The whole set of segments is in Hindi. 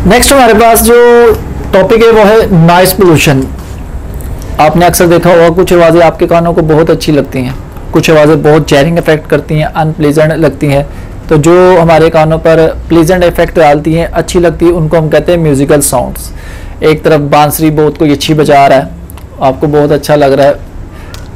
नेक्स्ट हमारे पास जो टॉपिक है वो है नॉइस पोल्यूशन। आपने अक्सर देखा होगा कुछ आवाज़ें आपके कानों को बहुत अच्छी लगती हैं, कुछ आवाज़ें बहुत जैरिंग इफेक्ट करती हैं, अनप्लीजेंट लगती हैं। तो जो हमारे कानों पर प्लीजेंट इफेक्ट डालती हैं, अच्छी लगती है, उनको हम कहते हैं म्यूजिकल साउंड्स। एक तरफ बांसुरी बहुत कोई अच्छी बजा रहा है, आपको बहुत अच्छा लग रहा है,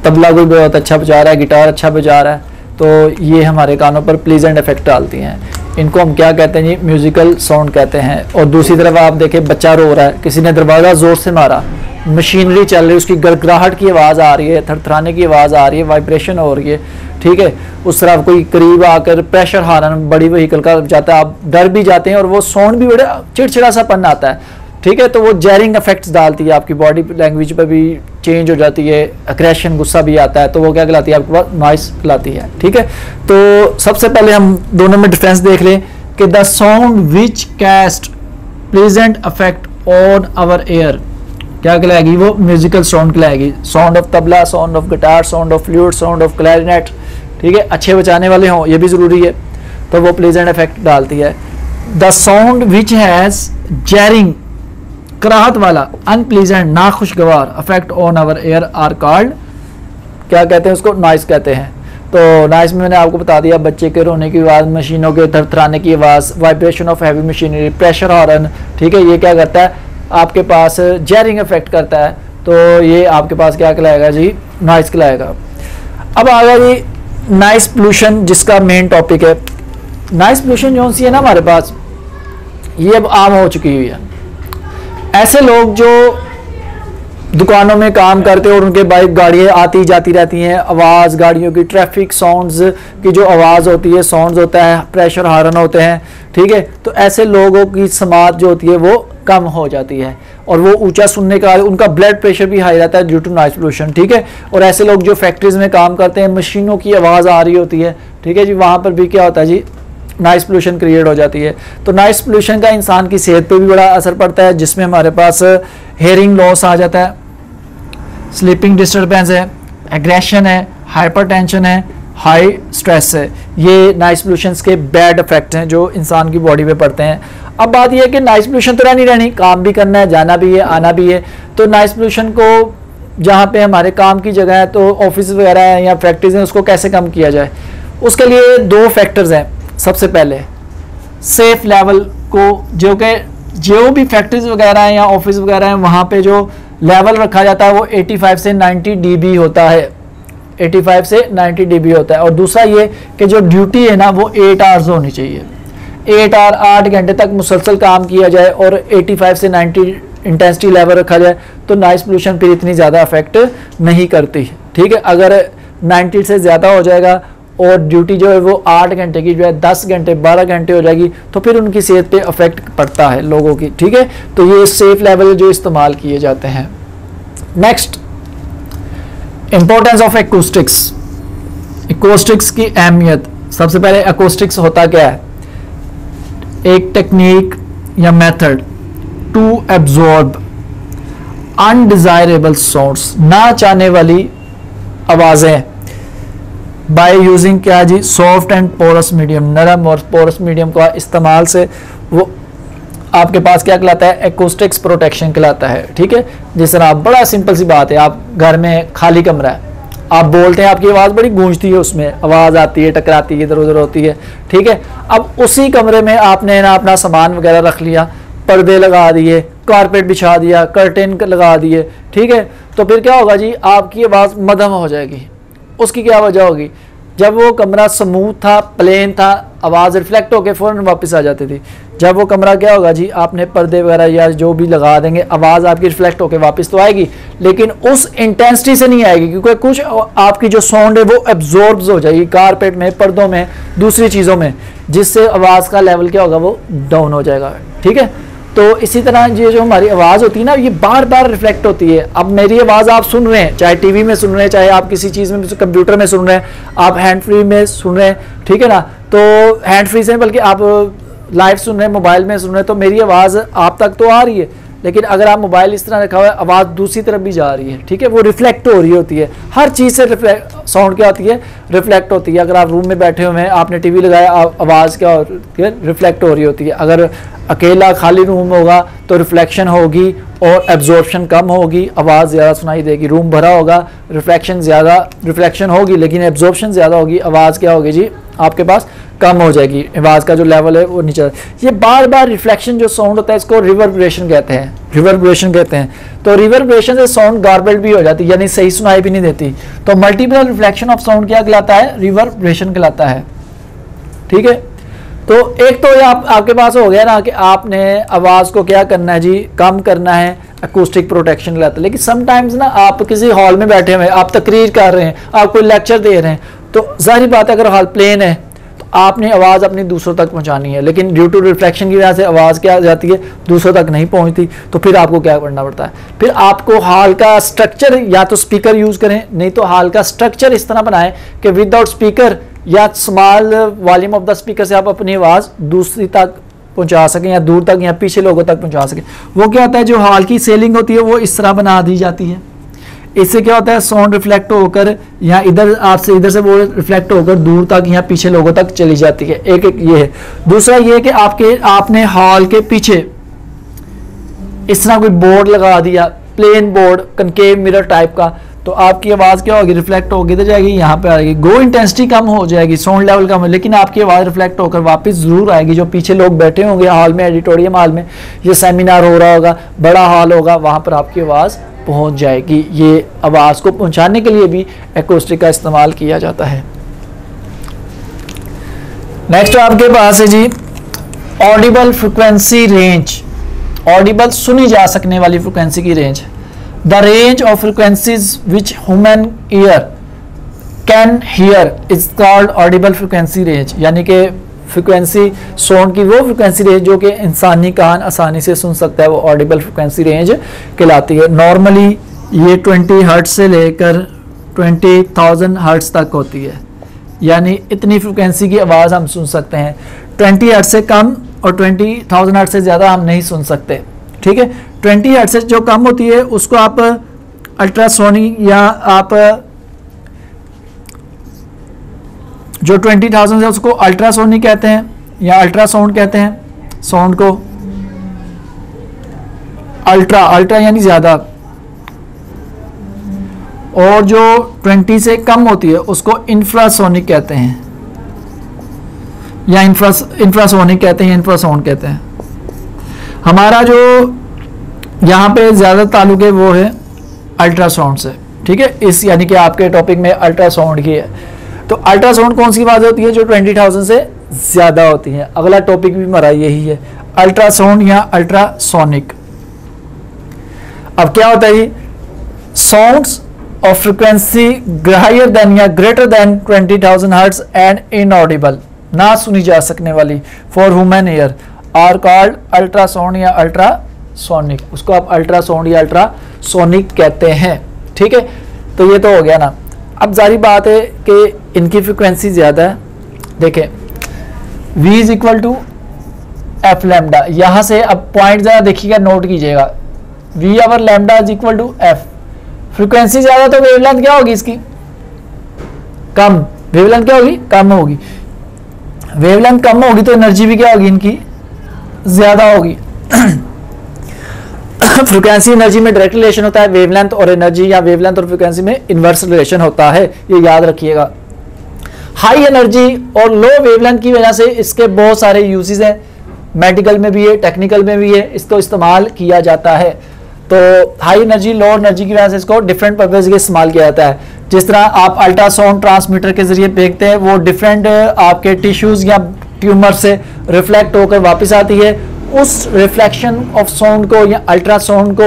तबला कोई बहुत अच्छा बजा रहा है, गिटार अच्छा बजा रहा है, तो ये हमारे कानों पर प्लीजेंट इफेक्ट डालती हैं। इनको हम क्या कहते हैं जी, म्यूजिकल साउंड कहते हैं। और दूसरी तरफ आप देखें बच्चा रो रहा है, किसी ने दरवाज़ा ज़ोर से मारा, मशीनरी चल रही है, उसकी गड़गड़ाहट की आवाज़ आ रही है, थरथराने की आवाज़ आ रही है, वाइब्रेशन हो रही है, ठीक है। उस तरफ कोई करीब आकर प्रेशर हारन बड़ी व्हीकल का जाता है, आप डर भी जाते हैं और वो साउंड भी बड़ा चिड़चिड़ा सा पन आता है, ठीक है। तो वो जैरिंग इफेक्ट्स डालती है, आपकी बॉडी लैंग्वेज पर भी चेंज हो जाती है, अग्रेशन गुस्सा भी आता है, तो वो क्या कहलाती है, आपके पास नॉइस कहलाती है, ठीक है। तो सबसे पहले हम दोनों में डिफरेंस देख लें कि the sound which cast pleasant effect on our ear क्या कहलाएगी, वो म्यूजिकल साउंड कहलाएगी। Sound of tabla, sound of guitar, sound of flute, sound of clarinet, ठीक है, अच्छे बजाने वाले हों, ये भी ज़रूरी है, तो वो प्लेजेंट इफेक्ट डालती है। The sound which has jarring कराहत वाला, अनप्लीजेंट नाखुशगवार effect on our ear are called क्या कहते हैं, उसको नॉइस कहते हैं। तो नॉइस में मैंने आपको बता दिया, बच्चे के रोने की आवाज़, मशीनों के थरथराने की आवाज़, vibration of heavy machinery, pressure horn, ठीक है, ये क्या करता है, आपके पास जैरिंग इफेक्ट करता है, तो ये आपके पास क्या कहलाएगा जी, नॉइस कहलाएगा। अब आ गया जी नॉइस पोल्यूशन, जिसका मेन टॉपिक है। नॉइस पोल्यूशन जो सी है ना हमारे पास, ये अब आम हो चुकी हुई है। ऐसे लोग जो दुकानों में काम करते हैं और उनके बाइक गाड़ियाँ आती जाती रहती हैं, आवाज़ गाड़ियों की, ट्रैफिक साउंड्स की जो आवाज़ होती है, साउंड्स होता है, प्रेशर हार्न होते हैं, ठीक है। तो ऐसे लोगों की समात जो होती है वो कम हो जाती है और वो ऊंचा सुनने का, उनका ब्लड प्रेशर भी हाई रहता है ड्यू टू नॉइस पोल्यूशन, ठीक है। और ऐसे लोग जो फैक्ट्रीज में काम करते हैं, मशीनों की आवाज़ आ रही होती है, ठीक है जी, वहाँ पर भी क्या होता है जी, नॉइस पोल्यूशन क्रिएट हो जाती है। तो नॉइस पोल्यूशन का इंसान की सेहत पे भी बड़ा असर पड़ता है, जिसमें हमारे पास हेयरिंग लॉस आ जाता है, स्लीपिंग डिस्टर्बेंस है, एग्रेशन है, हाइपरटेंशन है, हाई स्ट्रेस है। ये नॉइस पोल्यूशन के बैड इफेक्ट हैं जो इंसान की बॉडी पे पड़ते हैं। अब बात यह है कि नॉइस पोल्यूशन तो नहीं रहनी, काम भी करना है, जाना भी है, आना भी है। तो नॉइस पोल्यूशन को जहाँ पे हमारे काम की जगह है, तो ऑफिस वगैरह है या फैक्ट्रीज हैं, उसको कैसे कम किया जाए, उसके लिए दो फैक्टर्स हैं। सबसे पहले सेफ लेवल को, जो भी फैक्ट्रीज वगैरह हैं या ऑफिस वगैरह हैं, वहाँ पे जो लेवल रखा जाता है वो 85 से 90 dB होता है, 85 से 90 dB होता है। और दूसरा ये कि जो ड्यूटी है ना वो 8 आवर्स होनी चाहिए, 8 घंटे तक मुसलसल काम किया जाए और 85 से 90 इंटेंसिटी लेवल रखा जाए, तो नॉइस पोल्यूशन फिर इतनी ज़्यादा अफेक्ट नहीं करती, ठीक है। अगर 90 से ज़्यादा हो जाएगा और ड्यूटी जो है वो 8 घंटे की जो है 10 घंटे 12 घंटे हो जाएगी, तो फिर उनकी सेहत पे अफेक्ट पड़ता है लोगों की, ठीक है। तो ये सेफ लेवल जो इस्तेमाल किए जाते हैं। Next, importance of acoustics. Acoustics की अहमियत, सबसे पहले एकॉस्टिक्स होता क्या है, एक टेक्निक या method to absorb undesirable sounds, ना चाहने वाली आवाज़ें, बाय यूजिंग क्या जी, सॉफ्ट एंड पोरस मीडियम, नरम और पोरस मीडियम का इस्तेमाल से वो आपके पास क्या कहलाता है, एकॉस्टिक्स प्रोटेक्शन कहलाता है, ठीक है। जिस तरह बड़ा सिंपल सी बात है, आप घर में खाली कमरा है, आप बोलते हैं, आपकी आवाज़ बड़ी गूंजती है, उसमें आवाज़ आती है, टकराती है, इधर उधर होती है, ठीक है। अब उसी कमरे में आपने ना अपना सामान वगैरह रख लिया, पर्दे लगा दिए, कारपेट बिछा दिया, कर्टेन लगा दिए, ठीक है। तो फिर क्या होगा जी, आपकी आवाज़ मध्यम हो जाएगी। उसकी क्या वजह होगी, जब वो कमरा स्मूथ था, प्लेन था, आवाज़ रिफ्लेक्ट होकर फ़ौरन वापस आ जाती थी। जब वो कमरा क्या होगा जी, आपने पर्दे वगैरह या जो भी लगा देंगे, आवाज़ आपकी रिफ्लेक्ट होकर वापस तो आएगी, लेकिन उस इंटेंसिटी से नहीं आएगी, क्योंकि कुछ आपकी जो साउंड है वो एब्जॉर्ब हो जाएगी कारपेट में, पर्दों में, दूसरी चीज़ों में, जिससे आवाज़ का लेवल क्या होगा, वो डाउन हो जाएगा, ठीक है। तो इसी तरह ये जो हमारी आवाज़ होती है ना, ये बार बार रिफ्लेक्ट होती है। अब मेरी आवाज़ आप सुन रहे हैं, चाहे टीवी में सुन रहे हैं, चाहे आप किसी चीज़ में, कंप्यूटर में सुन रहे हैं, आप हैंड फ्री में सुन रहे हैं, ठीक है ना, तो हैंड फ्री से बल्कि आप लाइव सुन रहे हैं, मोबाइल में सुन रहे हैं, तो मेरी आवाज़ आप तक तो आ रही है, लेकिन अगर आप मोबाइल इस तरह रखा हुआ है, आवाज़ दूसरी तरफ भी जा रही है, ठीक है, वो रिफ्लेक्ट हो रही होती है। हर चीज़ से साउंड क्या होती है, रिफ्लेक्ट होती है। अगर आप रूम में बैठे हुए हैं, आपने टीवी लगाया, आवाज़ क्या होती है, रिफ्लेक्ट हो रही होती है। अगर अकेला खाली रूम होगा तो रिफ्लेक्शन होगी और एब्जॉर्प्शन कम होगी, आवाज़ ज़्यादा सुनाई देगी। रूम भरा होगा, रिफ्लेक्शन होगी लेकिन एब्जॉर्प्शन ज़्यादा होगी, आवाज़ क्या होगी जी आपके पास कम हो जाएगी, आवाज़ का जो लेवल है वो नीचे। ये बार बार रिफ्लेक्शन जो साउंड होता है इसको रिवर्बरेशन कहते हैं। तो रिवर्बरेशन से साउंड गार्बल्ड भी हो जाती है, यानी सही सुनाई भी नहीं देती। तो मल्टीपल रिफ्लेक्शन ऑफ साउंड क्या कहलाता है, रिवर्बरेशन कहलाता है। ठीक है, तो एक तो ये आपके पास हो गया ना कि आपने आवाज़ को क्या करना है जी, कम करना है, अकूस्टिक प्रोटेक्शन कहलाता है। लेकिन समटाइम्स ना आप किसी हॉल में बैठे हुए हैं, आप तकरीर कर रहे हैं, आप कोई लेक्चर दे रहे हैं, तो जाहिर बात है अगर हॉल प्लेन है तो आपने आवाज़ अपनी दूसरों तक पहुंचानी है, लेकिन ड्यू टू रिफ्लेक्शन की वजह से आवाज़ क्या जाती है, दूसरों तक नहीं पहुंचती। तो फिर आपको क्या करना पड़ता है, फिर आपको हॉल का स्ट्रक्चर, या तो स्पीकर यूज़ करें, नहीं तो हॉल का स्ट्रक्चर इस तरह बनाएं कि विदाउट स्पीकर या small volume of the speaker से आप अपनी आवाज़ दूसरी तक पहुंचा सकें, या दूर तक या पीछे लोगों तक पहुंचा सकें। वो क्या होता है, जो हॉल की सीलिंग होती है वो इस तरह बना दी जाती है। इससे क्या होता है, साउंड रिफ्लेक्ट होकर या इधर आपसे इधर से वो रिफ्लेक्ट होकर दूर तक या पीछे लोगों तक चली जाती है। एक ये है। दूसरा ये है कि आपने हॉल के पीछे इस तरह कोई बोर्ड लगा दिया, plane board, concave mirror type का, तो आपकी आवाज़ क्या होगी, रिफ्लेक्ट होगी, इधर जाएगी, यहाँ पे आएगी, गो इंटेंसिटी कम हो जाएगी, साउंड लेवल कम है, लेकिन आपकी आवाज़ रिफ्लेक्ट होकर वापस ज़रूर आएगी। जो पीछे लोग बैठे होंगे हॉल में, एडिटोरियम हॉल में, ये सेमिनार हो रहा होगा, बड़ा हॉल होगा, वहाँ पर आपकी आवाज़ पहुँच जाएगी। ये आवाज़ को पहुँचाने के लिए भी एकॉस्टिक का इस्तेमाल किया जाता है। नेक्स्ट आपके पास है जी ऑडिबल फ्रिक्वेंसी रेंज, ऑडिबल सुनी जा सकने वाली फ्रिक्वेंसी की range. The range of frequencies which human ear can hear is called audible frequency range, यानी कि फ्रिक्वेंसी साउंड की वो फ्रिक्वेंसी रेंज जो कि इंसानी कान आसानी से सुन सकता है, वो ऑडिबल फ्रिक्वेंसी रेंज कहलाती है। नॉर्मली ये 20 हर्ट्ज से लेकर 20,000 हर्ट्ज तक होती है, यानी इतनी फ्रिक्वेंसी की आवाज़ हम सुन सकते हैं। 20 हर्ट्ज से कम और 20,000 हर्ट्ज से ज़्यादा हम नहीं सुन सकते। ठीक है, 20 हर्ट्ज से जो कम होती है उसको आप अल्ट्रासोनिक, या आप जो 20,000 है उसको अल्ट्रासोनिक कहते हैं या अल्ट्रासाउंड कहते हैं। साउंड को अल्ट्रा यानी ज़्यादा, और जो 20 से कम होती है उसको इंफ्रासोनिक कहते हैं, या इंफ्रासोनिक कहते हैं, इंफ्रासाउंड कहते हैं। हमारा जो यहाँ पे ज़्यादा ताल्लुक है वो है अल्ट्रासाउंड से। ठीक है, इस यानी कि आपके टॉपिक में अल्ट्रासाउंड की है। तो अल्ट्रासाउंड कौन सी आवाज़ होती है, जो 20,000 से ज़्यादा होती है। अगला टॉपिक भी हमारा यही है, अल्ट्रासाउंड या अल्ट्रासोनिक। अब क्या होता है, sounds of frequency higher than या greater than 20,000 hertz and inaudible, ना सुनी जा सकने वाली, for human ear are called ultrasound या अल्ट्रासोनिक। उसको आप अल्ट्रासाउंड या अल्ट्रासोनिक कहते हैं। ठीक है, तो ये तो हो गया ना। अब जारी बात है कि इनकी फ्रिक्वेंसी ज़्यादा है। देखें, v is equal to f lambda, यहाँ से अब पॉइंट ज़रा देखिएगा, नोट कीजिएगा, v over lambda is equal to f. Frequency ज़्यादा तो वेवलेंथ क्या होगी इसकी, कम। वेवलेंथ क्या होगी, कम होगी। वेवलेंथ कम होगी तो एनर्जी भी क्या होगी इनकी, ज़्यादा होगी। फ्रिक्वेंसी एनर्जी में डायरेक्ट रिलेशन होता है, वेवलेंथ और एनर्जी या वेवलेंथ और फ्रिक्वेंसी में इन्वर्स रिलेशन होता है, ये याद रखिएगा। हाई एनर्जी और लो वेवलेंथ की वजह से इसके बहुत सारे यूजेस हैं, मेडिकल में भी है, टेक्निकल में भी है, इसको इस्तेमाल किया जाता है। तो हाई एनर्जी लो एनर्जी की वजह से इसको डिफरेंट पर्पज के इस्तेमाल किया जाता है। जिस तरह आप अल्ट्रासाउंड ट्रांसमीटर के जरिए देखते हैं, वो डिफरेंट आपके टिश्यूज या ट्यूमर से रिफ्लेक्ट होकर वापस आती है। उस रिफ्लेक्शन ऑफ साउंड को या अल्ट्रासाउंड को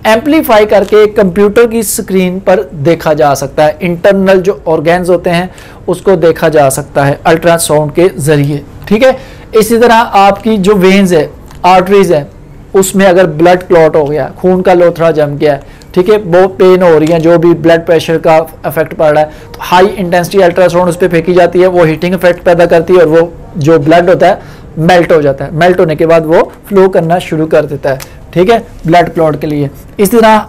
एम्पलीफाई करके कंप्यूटर की स्क्रीन पर देखा जा सकता है। इंटरनल जो ऑर्गेन्स होते हैं उसको देखा जा सकता है अल्ट्रासाउंड के जरिए। ठीक है, इसी तरह आपकी जो वेन्स है, आर्टरीज है, उसमें अगर ब्लड क्लॉट हो गया, खून का लोथड़ा जम गया है, ठीक है, बहुत पेन हो रही है, जो भी ब्लड प्रेशर का इफेक्ट पड़ रहा है, तो हाई इंटेंसिटी अल्ट्रासाउंड उस पर फेंकी जाती है, वो हीटिंग इफेक्ट पैदा करती है और वो जो ब्लड होता है मेल्ट हो जाता है। मेल्ट होने के बाद वो फ्लो करना शुरू कर देता है। ठीक है, ब्लड क्लॉट के लिए। इस तरह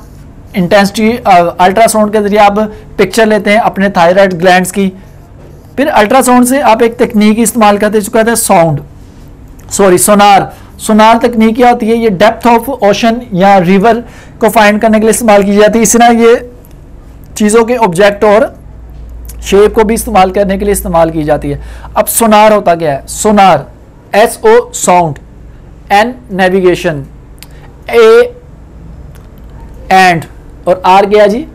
इंटेंसिटी अल्ट्रासाउंड के जरिए आप पिक्चर लेते हैं अपने थायराइड ग्लैंड्स की। फिर अल्ट्रासाउंड से आप एक तकनीक इस्तेमाल करते हैं जो कहते हैं सोनार। सोनार तकनीक क्या होती है, ये डेप्थ ऑफ ओशन या रिवर को फाइंड करने के लिए इस्तेमाल की जाती है। इसी तरह ये चीज़ों के ऑब्जेक्ट और शेप को भी इस्तेमाल करने के लिए इस्तेमाल की जाती है। अब सोनार होता क्या है, sonar SO sound, N navigation, A and और R गया जी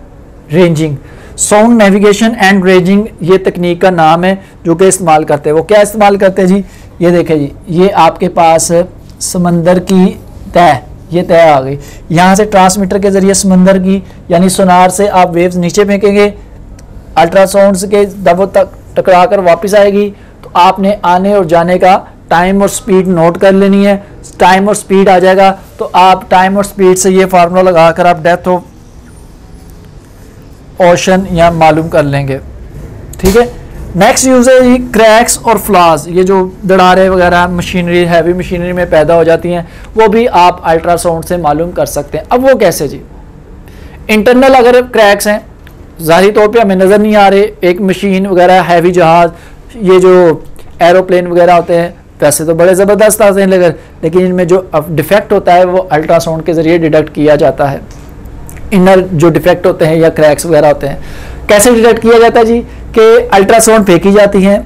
ranging. Sound navigation and ranging ये तकनीक का नाम है जो कि इस्तेमाल करते हैं। वो क्या इस्तेमाल करते हैं जी, ये देखें जी, ये आपके पास समंदर की तह, ये तह आ गई, यहाँ से ट्रांसमीटर के जरिए समंदर की यानी सोनार से आप वेव्स नीचे फेंकेंगे, अल्ट्रासाउंड के दबो तक टकरा कर वापस आएगी। तो आपने आने और जाने का टाइम और स्पीड नोट कर लेनी है। टाइम और स्पीड आ जाएगा तो आप टाइम और स्पीड से ये फार्मूला लगाकर आप डेप्थ ऑफ ओशन या मालूम कर लेंगे। ठीक है, नेक्स्ट यूज है क्रैक्स और फ्लॉज, ये जो दरारें वगैरह मशीनरी, हैवी मशीनरी में पैदा हो जाती हैं, वो भी आप अल्ट्रासाउंड से मालूम कर सकते हैं। अब वो कैसे जी, इंटरनल अगर क्रैक्स हैं ज़ाहिरी तौर पे हमें नज़र नहीं आ रहे, एक मशीन वगैरह, हैवी जहाज, ये जो एरोप्लेन वगैरह होते हैं वैसे तो बड़े ज़बरदस्त आते हैं, लेकिन इनमें जो डिफेक्ट होता है वो अल्ट्रासाउंड के ज़रिए डिटेक्ट किया जाता है। इनर जो डिफेक्ट होते हैं या क्रैक्स वगैरह होते हैं, कैसे डिटेक्ट किया जाता है जी, कि अल्ट्रासाउंड फेंकी जाती हैं,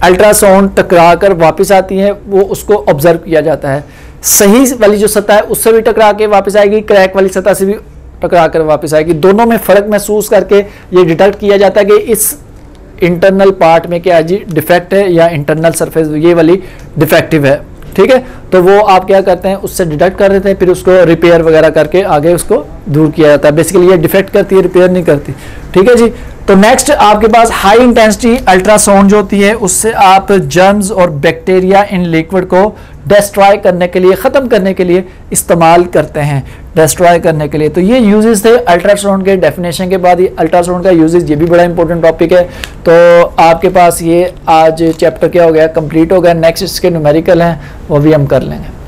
अल्ट्रासाउंड टकरा कर वापस आती है, वो उसको ऑब्जर्व किया जाता है। सही वाली जो सतह है उससे भी टकरा के वापस आएगी, क्रैक वाली सतह से भी टकरा कर वापस आएगी। दोनों में फ़र्क महसूस करके ये डिटेक्ट किया जाता है कि इस इंटरनल पार्ट में क्या जी डिफेक्ट है या इंटरनल सरफेस ये वाली डिफेक्टिव है। ठीक है, तो वो आप क्या करते हैं, उससे डिटेक्ट कर देते हैं, फिर उसको रिपेयर वगैरह करके आगे उसको दूर किया जाता है। बेसिकली ये डिफेक्ट करती है, रिपेयर नहीं करती। ठीक है जी, तो नेक्स्ट आपके पास हाई इंटेंसिटी अल्ट्रासाउंड जो होती है, उससे आप जर्म्स और बैक्टीरिया इन लिक्विड को डिस्ट्रॉय करने के लिए, ख़त्म करने के लिए इस्तेमाल करते हैं, डिस्ट्रॉय करने के लिए। तो ये यूजेस थे अल्ट्रासाउंड के। डेफिनेशन के बाद ये अल्ट्रासाउंड का यूजेस, ये भी बड़ा इंपॉर्टेंट टॉपिक है। तो आपके पास ये आज चैप्टर क्या हो गया, कंप्लीट हो गया। नेक्स्ट इसके न्यूमेरिकल हैं, वो भी हम कर लेंगे।